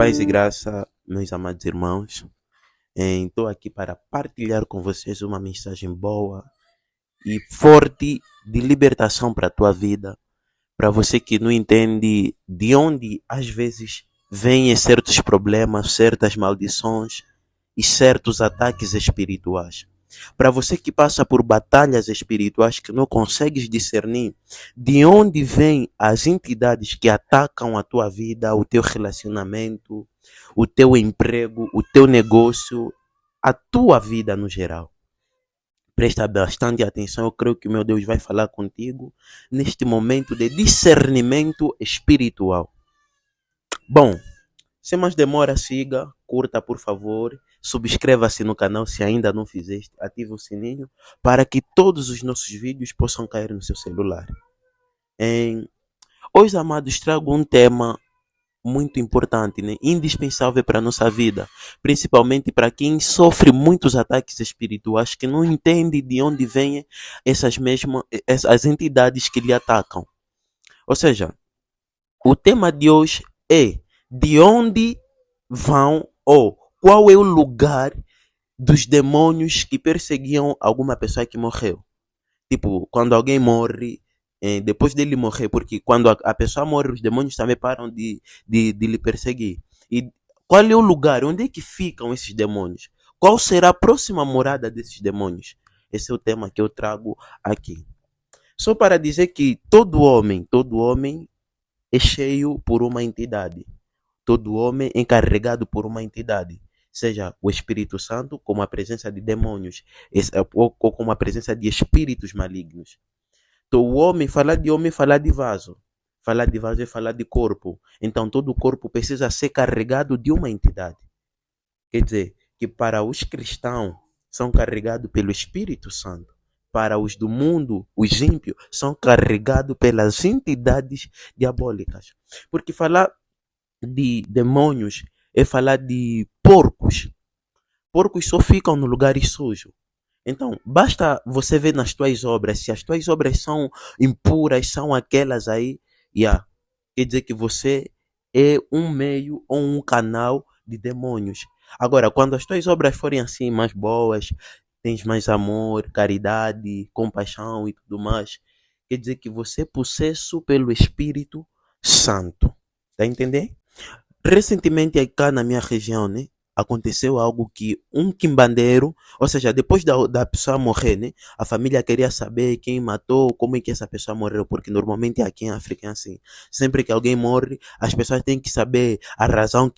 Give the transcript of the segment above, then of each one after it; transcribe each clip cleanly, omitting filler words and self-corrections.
Paz e graça, meus amados irmãos. Estou aqui para partilhar com vocês uma mensagem boa e forte de libertação para a tua vida. Para você que não entende de onde às vezes vêm certos problemas, certas maldições e certos ataques espirituais. Para você que passa por batalhas espirituais que não consegues discernir de onde vêm as entidades que atacam a tua vida, o teu relacionamento, o teu emprego, o teu negócio, a tua vida no geral. Presta bastante atenção, eu creio que meu Deus vai falar contigo neste momento de discernimento espiritual. Bom, sem mais demora, siga, curta por favor, subscreva-se no canal se ainda não fizeste, ative o sininho para que todos os nossos vídeos possam cair no seu celular. Hoje, amados, trago um tema muito importante, né? Indispensável para a nossa vida, principalmente para quem sofre muitos ataques espirituais, que não entende de onde vêm as entidades que lhe atacam. Ou seja, o tema de hoje é de onde vão ou qual é o lugar dos demônios que perseguiam alguma pessoa que morreu. Tipo, quando alguém morre, depois dele morrer, porque quando a pessoa morre, os demônios também param de lhe perseguir. E qual é o lugar? Onde é que ficam esses demônios? Qual será a próxima morada desses demônios? Esse é o tema que eu trago aqui. Só para dizer que todo homem é cheio por uma entidade. Todo homem é encarregado por uma entidade. Seja o Espírito Santo, como a presença de demônios, ou como a presença de espíritos malignos. Então, homem, falar de vaso. Falar de vaso é falar de corpo. Então, todo corpo precisa ser carregado de uma entidade. Quer dizer, que para os cristãos, são carregados pelo Espírito Santo. Para os do mundo, os ímpios, são carregados pelas entidades diabólicas. Porque falar de demônios é falar de porcos. Porcos só ficam no lugar sujo. Então, basta você ver nas tuas obras, se as tuas obras são impuras, são aquelas aí, quer dizer que você é um meio ou um canal de demônios. Agora, quando as tuas obras forem assim mais boas, tens mais amor, caridade, compaixão e tudo mais, quer dizer que você é possesso pelo Espírito Santo. Tá entendendo? Recentemente aí cá na minha região, né? Aconteceu algo que um quimbandeiro, ou seja, depois da pessoa morrer, né? A família queria saber quem matou, como é que essa pessoa morreu, porque normalmente aqui em África é assim. Sempre que alguém morre, as pessoas têm que saber a razão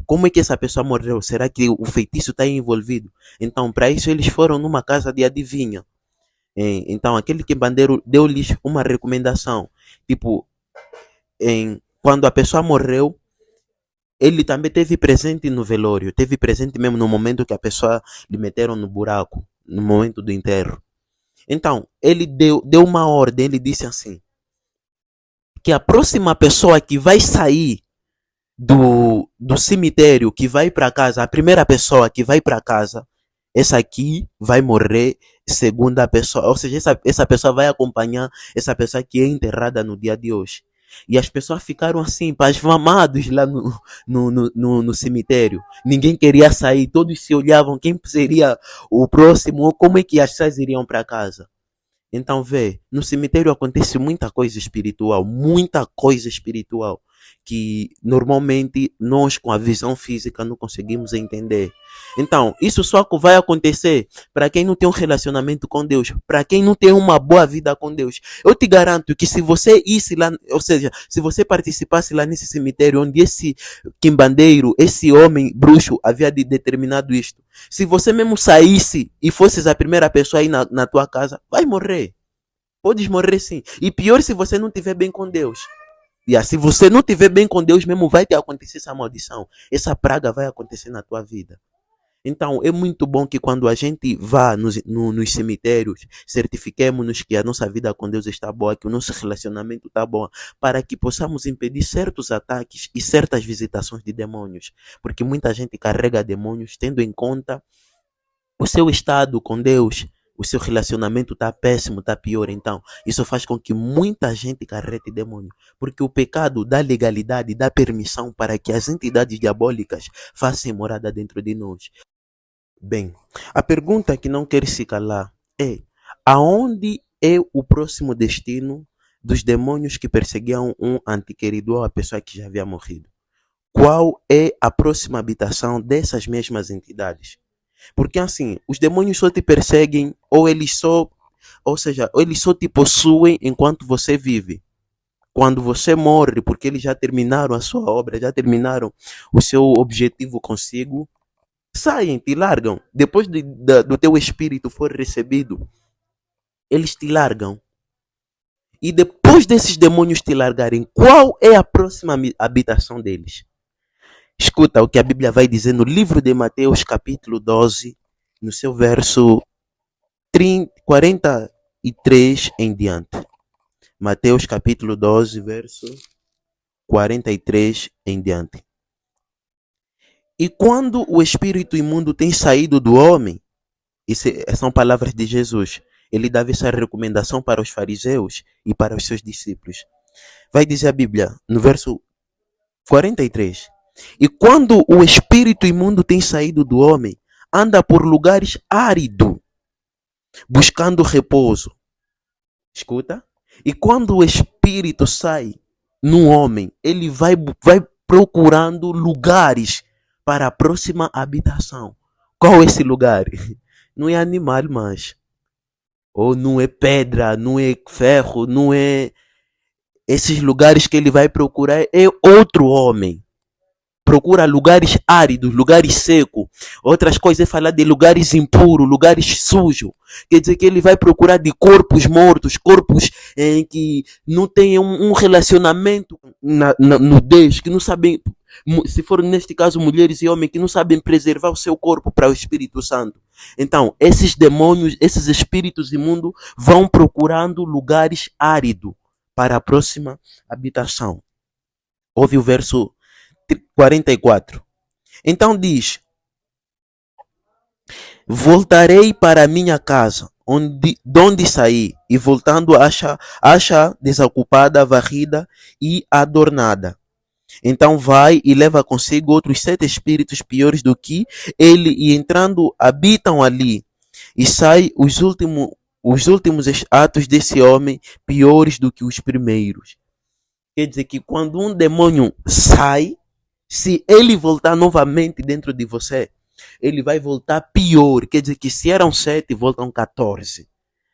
como é que essa pessoa morreu. Será que o feitiço está envolvido? Então, para isso, eles foram numa casa de adivinha. Então, aquele quimbandeiro deu-lhes uma recomendação. Tipo, quando a pessoa morreu, ele também teve presente no velório, teve presente mesmo no momento que a pessoa lhe meteram no buraco, no momento do enterro. Então, ele deu uma ordem, ele disse assim, que a próxima pessoa que vai sair do cemitério, que vai para casa, a primeira pessoa que vai para casa, essa aqui vai morrer segunda pessoa, ou seja, essa pessoa vai acompanhar essa pessoa que é enterrada no dia de hoje. E as pessoas ficaram assim, pasmados lá no cemitério. Ninguém queria sair, todos se olhavam quem seria o próximo, ou como é que as pessoas iriam para casa. Então, vê, no cemitério acontece muita coisa espiritual, que normalmente nós com a visão física não conseguimos entender. Então, isso só vai acontecer para quem não tem um relacionamento com Deus, para quem não tem uma boa vida com Deus. Eu te garanto que se você isse lá, ou seja, se você participasse lá nesse cemitério onde esse quimbandeiro, esse homem bruxo havia determinado isto, se você mesmo saísse e fosses a primeira pessoa aí na tua casa, vai morrer. Podes morrer sim. E pior se você não estiver bem com Deus. Se você não estiver bem com Deus mesmo, vai te acontecer essa maldição. Essa praga vai acontecer na tua vida. Então, é muito bom que quando a gente vá nos cemitérios, certifiquemos-nos que a nossa vida com Deus está boa, que o nosso relacionamento está bom, para que possamos impedir certos ataques e certas visitações de demônios. Porque muita gente carrega demônios tendo em conta o seu estado com Deus, o seu relacionamento está péssimo, está pior. Então, isso faz com que muita gente carrete demônio. Porque o pecado dá legalidade, dá permissão para que as entidades diabólicas façam morada dentro de nós. Bem, a pergunta que não quer se calar é: aonde é o próximo destino dos demônios que perseguiam um antequerido ou a pessoa que já havia morrido? Qual é a próxima habitação dessas mesmas entidades? Porque assim, os demônios só te perseguem ou eles só te possuem enquanto você vive. Quando você morre, porque eles já terminaram a sua obra, já terminaram o seu objetivo consigo, saem, te largam. Depois do teu espírito for recebido, eles te largam. E depois desses demônios te largarem, qual é a próxima habitação deles? Escuta o que a Bíblia vai dizer no livro de Mateus, capítulo 12, no seu verso 43 em diante. Mateus, capítulo 12, verso 43 em diante. E quando o espírito imundo tem saído do homem, são palavras de Jesus, ele dava essa recomendação para os fariseus e para os seus discípulos. Vai dizer a Bíblia, no verso 43. E quando o espírito imundo tem saído do homem, anda por lugares áridos, buscando repouso. Escuta? E quando o espírito sai no homem, ele vai procurando lugares para a próxima habitação. Qual é esse lugar? Não é animal mais. Ou não é pedra, não é ferro, não é... Esses lugares que ele vai procurar é outro homem. Procura lugares áridos, lugares secos. Outras coisas é falar de lugares impuros, lugares sujos. Quer dizer que ele vai procurar de corpos mortos, corpos em que não tem um relacionamento na nudez, que não sabem, se for neste caso mulheres e homens, que não sabem preservar o seu corpo para o Espírito Santo. Então, esses demônios, esses espíritos imundos vão procurando lugares áridos para a próxima habitação. Ouve o verso 44. Então diz: voltarei para a minha casa, de onde saí, e voltando acha desocupada, varrida e adornada. Então vai e leva consigo outros 7 espíritos piores do que ele, e entrando habitam ali. E sai os últimos atos desse homem piores do que os primeiros. Quer dizer que quando um demônio sai, se ele voltar novamente dentro de você, ele vai voltar pior. Quer dizer que se eram 7, voltam 14.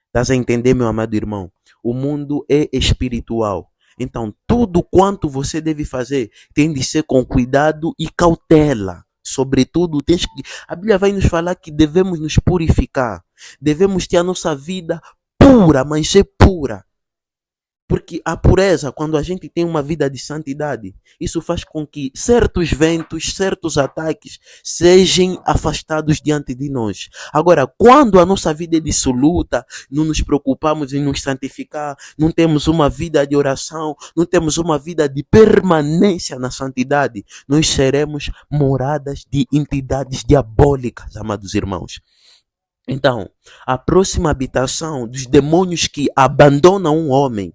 Estás a entender, meu amado irmão? O mundo é espiritual. Então, tudo quanto você deve fazer tem de ser com cuidado e cautela. Sobretudo, a Bíblia vai nos falar que devemos nos purificar. Devemos ter a nossa vida pura, mas é pura. Porque a pureza, quando a gente tem uma vida de santidade, isso faz com que certos ventos, certos ataques sejam afastados diante de nós. Agora, quando a nossa vida é dissoluta, não nos preocupamos em nos santificar, não temos uma vida de oração, não temos uma vida de permanência na santidade, nós seremos moradas de entidades diabólicas, amados irmãos. Então, a próxima habitação dos demônios que abandonam um homem,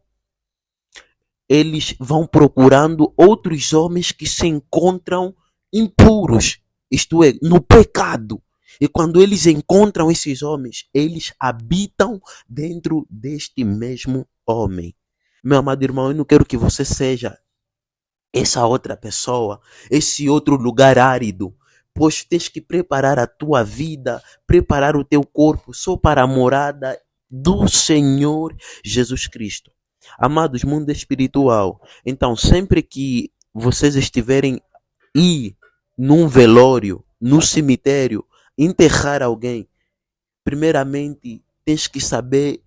eles vão procurando outros homens que se encontram impuros, isto é, no pecado. E quando eles encontram esses homens, eles habitam dentro deste mesmo homem. Meu amado irmão, eu não quero que você seja essa outra pessoa, esse outro lugar árido, pois tens que preparar a tua vida, preparar o teu corpo só para a morada do Senhor Jesus Cristo. Amados, mundo espiritual. Então, sempre que vocês estiverem ir num velório, no cemitério, enterrar alguém, primeiramente tens que saber,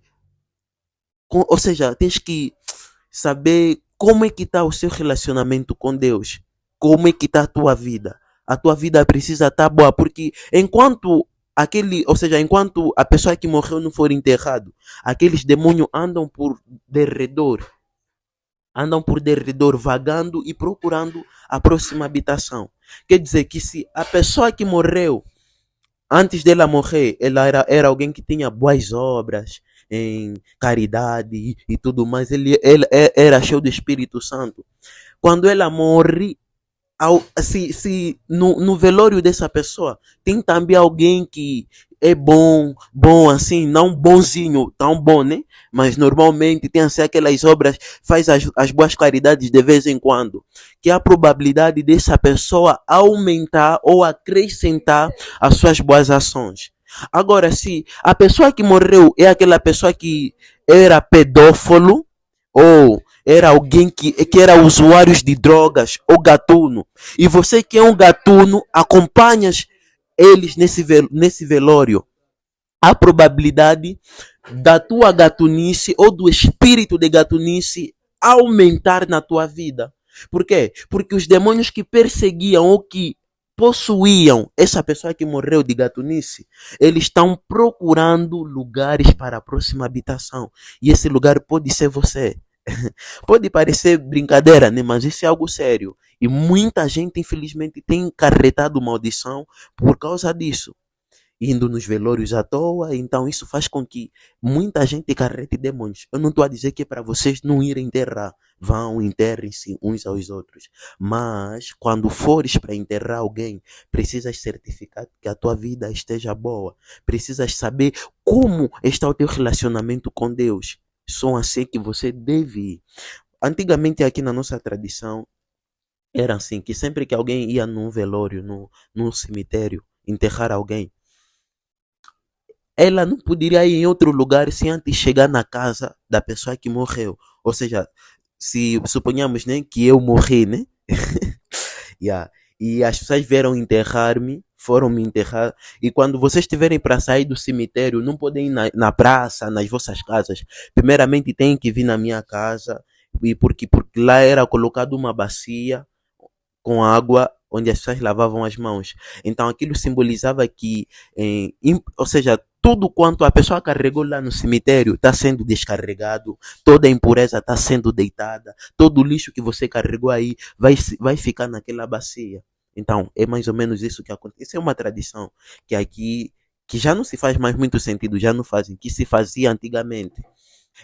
ou seja, tens que saber como é que está o seu relacionamento com Deus, como é que está a tua vida. A tua vida precisa estar boa, porque enquanto enquanto a pessoa que morreu não for enterrado, aqueles demônios andam por derredor, vagando e procurando a próxima habitação. Quer dizer que se a pessoa que morreu Antes dela morrer, ela era alguém que tinha boas obras, em caridade e tudo mais. Ele era cheio do Espírito Santo. Quando ela morre, se no velório dessa pessoa tem também alguém que é bom assim, não bonzinho, tão bom, né? Mas normalmente tem assim aquelas obras, faz as boas caridades de vez em quando, que a probabilidade dessa pessoa aumentar ou acrescentar as suas boas ações. Agora, se a pessoa que morreu é aquela pessoa que era pedófilo, ou era alguém que era usuário de drogas ou gatuno, e você que é um gatuno, acompanhas eles nesse velório, a probabilidade da tua gatunice ou do espírito de gatunice aumentar na tua vida. Por quê? Porque os demônios que perseguiam ou que possuíam essa pessoa que morreu de gatunice, eles estão procurando lugares para a próxima habitação. E esse lugar pode ser você. Pode parecer brincadeira, né? Mas isso é algo sério. E muita gente, infelizmente, tem encarretado maldição por causa disso. Indo nos velórios à toa, então isso faz com que muita gente carrete demônios. Eu não estou a dizer que é para vocês não irem enterrar. Vão, enterrem-se uns aos outros. Mas, quando fores para enterrar alguém, precisas certificar que a tua vida esteja boa. Precisas saber como está o teu relacionamento com Deus. Só assim que você deve ir. Antigamente, aqui na nossa tradição, era assim, que sempre que alguém ia num velório, num cemitério, enterrar alguém, ela não poderia ir em outro lugar sem antes chegar na casa da pessoa que morreu. Ou seja, se suponhamos, né, que eu morri, né? Yeah. E as pessoas vieram enterrar-me, foram me enterrar. E quando vocês estiverem para sair do cemitério, não podem ir na praça, nas vossas casas. Primeiramente tem que vir na minha casa, e porque lá era colocado uma bacia com água onde as pessoas lavavam as mãos. Então aquilo simbolizava que, ou seja, tudo quanto a pessoa carregou lá no cemitério está sendo descarregado, toda a impureza está sendo deitada, todo o lixo que você carregou aí vai ficar naquela bacia. Então é mais ou menos isso que acontece. É uma tradição que aqui que já não se faz mais muito sentido, já não fazem, que se fazia antigamente.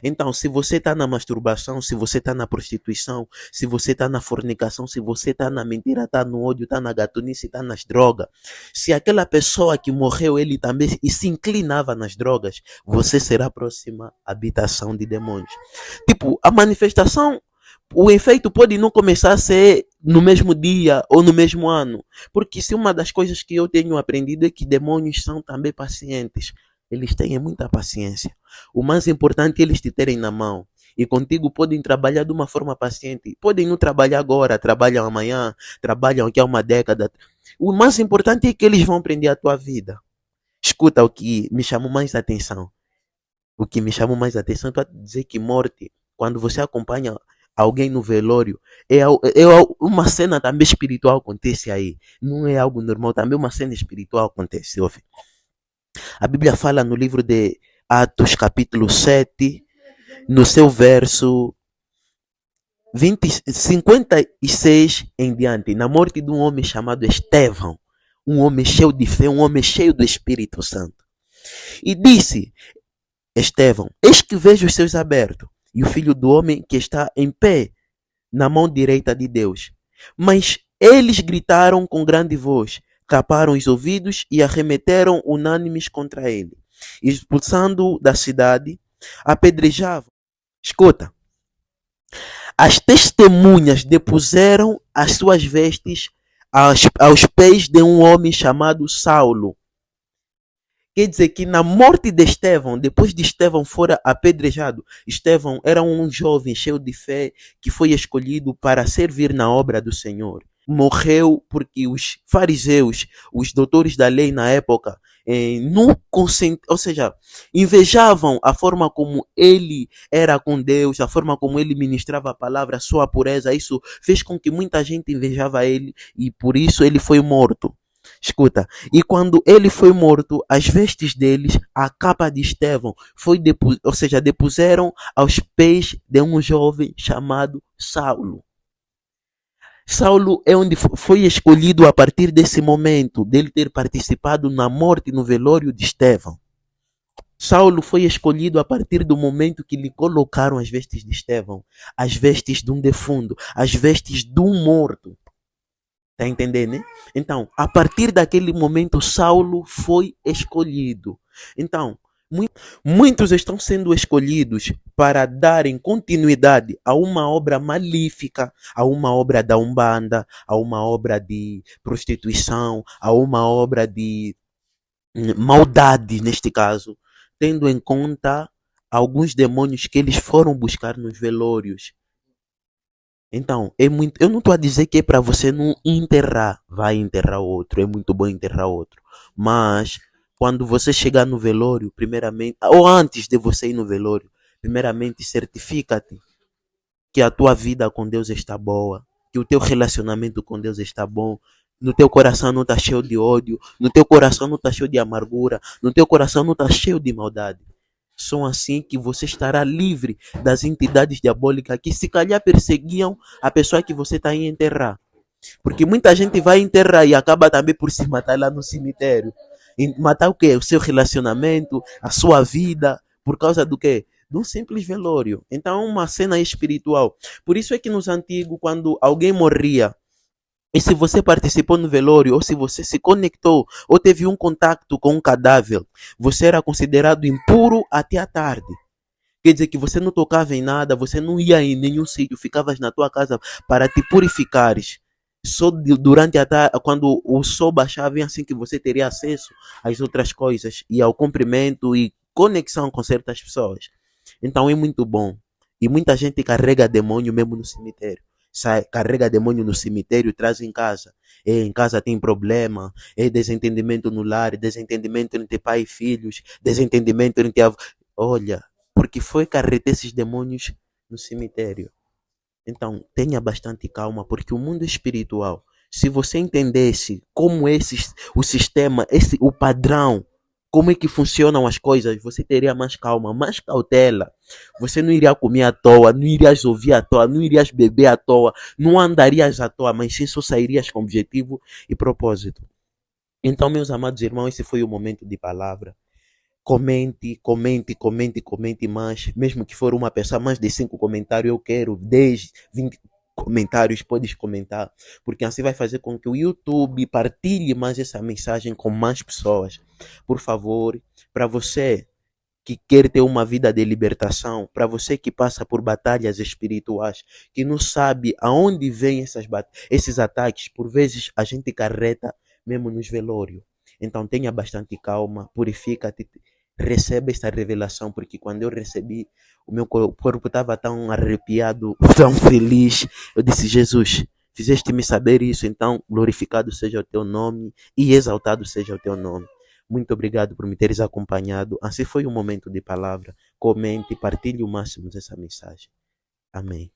Então, se você está na masturbação, se você está na prostituição, se você está na fornicação, se você está na mentira, está no ódio, está na gatunice, está nas drogas, se aquela pessoa que morreu, ele também e se inclinava nas drogas, você será a próxima habitação de demônios. Tipo, a manifestação, o efeito pode não começar a ser no mesmo dia ou no mesmo ano. Porque se uma das coisas que eu tenho aprendido é que demônios são também pacientes. Eles têm muita paciência. O mais importante é eles te terem na mão. E contigo podem trabalhar de uma forma paciente. Podem não trabalhar agora, trabalham amanhã, trabalham aqui há uma década. O mais importante é que eles vão aprender a tua vida. Escuta o que me chamou mais atenção. O que me chamou mais atenção é dizer que morte, quando você acompanha alguém no velório, uma cena também espiritual acontece aí. Não é algo normal, também uma cena espiritual acontece. Ouve. A Bíblia fala no livro de Atos, capítulo 7, no seu verso 56 em diante, na morte de um homem chamado Estevão, um homem cheio de fé, um homem cheio do Espírito Santo. E disse Estevão: eis que vejo os céus abertos, e o filho do homem que está em pé na mão direita de Deus. Mas eles gritaram com grande voz, taparam os ouvidos e arremeteram unânimes contra ele, expulsando-o da cidade, apedrejavam. Escuta, as testemunhas depuseram as suas vestes aos pés de um homem chamado Saulo. Quer dizer que na morte de Estevão, depois de Estevão fora apedrejado, Estevão era um jovem cheio de fé que foi escolhido para servir na obra do Senhor. Morreu porque os fariseus, os doutores da lei na época, não ou seja, invejavam a forma como ele era com Deus, a forma como ele ministrava a palavra, a sua pureza. Isso fez com que muita gente invejava ele e por isso ele foi morto. Escuta, e quando ele foi morto, as vestes deles, a capa de Estevão, ou seja, depuseram aos pés de um jovem chamado Saulo. Saulo é onde foi escolhido a partir desse momento, dele ter participado na morte, no velório de Estevão. Saulo foi escolhido a partir do momento que lhe colocaram as vestes de Estevão, as vestes de um defunto, as vestes de um morto. Está a entender, né? Então, a partir daquele momento, Saulo foi escolhido. Então, muitos estão sendo escolhidos para darem continuidade a uma obra malífica, a uma obra da Umbanda, a uma obra de prostituição, a uma obra de maldade, neste caso, tendo em conta alguns demônios que eles foram buscar nos velórios. Então, é muito, eu não estou a dizer que é para você não enterrar, vai enterrar outro, é muito bom enterrar outro. Mas, quando você chegar no velório, primeiramente, ou antes de você ir no velório, primeiramente certifica-te que a tua vida com Deus está boa, que o teu relacionamento com Deus está bom, no teu coração não está cheio de ódio, no teu coração não está cheio de amargura, no teu coração não está cheio de maldade. Só assim que você estará livre das entidades diabólicas que se calhar perseguiam a pessoa que você está em enterrar. Porque muita gente vai enterrar e acaba também por se matar lá no cemitério. E matar o quê? O seu relacionamento, a sua vida, por causa do quê? De um simples velório. Então é uma cena espiritual. Por isso é que nos antigos, quando alguém morria, e se você participou no velório, ou se você se conectou, ou teve um contato com um cadáver, você era considerado impuro até a tarde. Quer dizer que você não tocava em nada, você não ia em nenhum sítio, ficavas na tua casa para te purificares. Só durante a tarde, quando o sol baixava, é assim que você teria acesso às outras coisas e ao cumprimento e conexão com certas pessoas. Então é muito bom. E muita gente carrega demônio mesmo no cemitério. Sai, carrega demônio no cemitério e traz em casa. Em casa tem problema, é desentendimento no lar, desentendimento entre pai e filhos, desentendimento entre avós. Olha, porque foi carregar esses demônios no cemitério. Então, tenha bastante calma, porque o mundo espiritual, se você entendesse como o sistema, o padrão, como é que funcionam as coisas, você teria mais calma, mais cautela. Você não iria comer à toa, não irias ouvir à toa, não irias beber à toa, não andarias à toa, mas sim só sairias com objetivo e propósito. Então, meus amados irmãos, esse foi o momento de palavra. Comente, comente, comente, comente mais. Mesmo que for uma pessoa, mais de 5 comentários, eu quero 10, 20 comentários, podes comentar. Porque assim vai fazer com que o YouTube partilhe mais essa mensagem com mais pessoas. Por favor, para você que quer ter uma vida de libertação, para você que passa por batalhas espirituais, que não sabe aonde vêm esses ataques, por vezes a gente carreta mesmo nos velórios. Então tenha bastante calma, purifica-te, receba esta revelação, porque quando eu recebi, o meu corpo estava tão arrepiado, tão feliz. Eu disse, Jesus, fizeste-me saber isso, então glorificado seja o teu nome e exaltado seja o teu nome. Muito obrigado por me teres acompanhado. Assim foi um momento de palavra. Comente e partilhe o máximo dessa mensagem. Amém.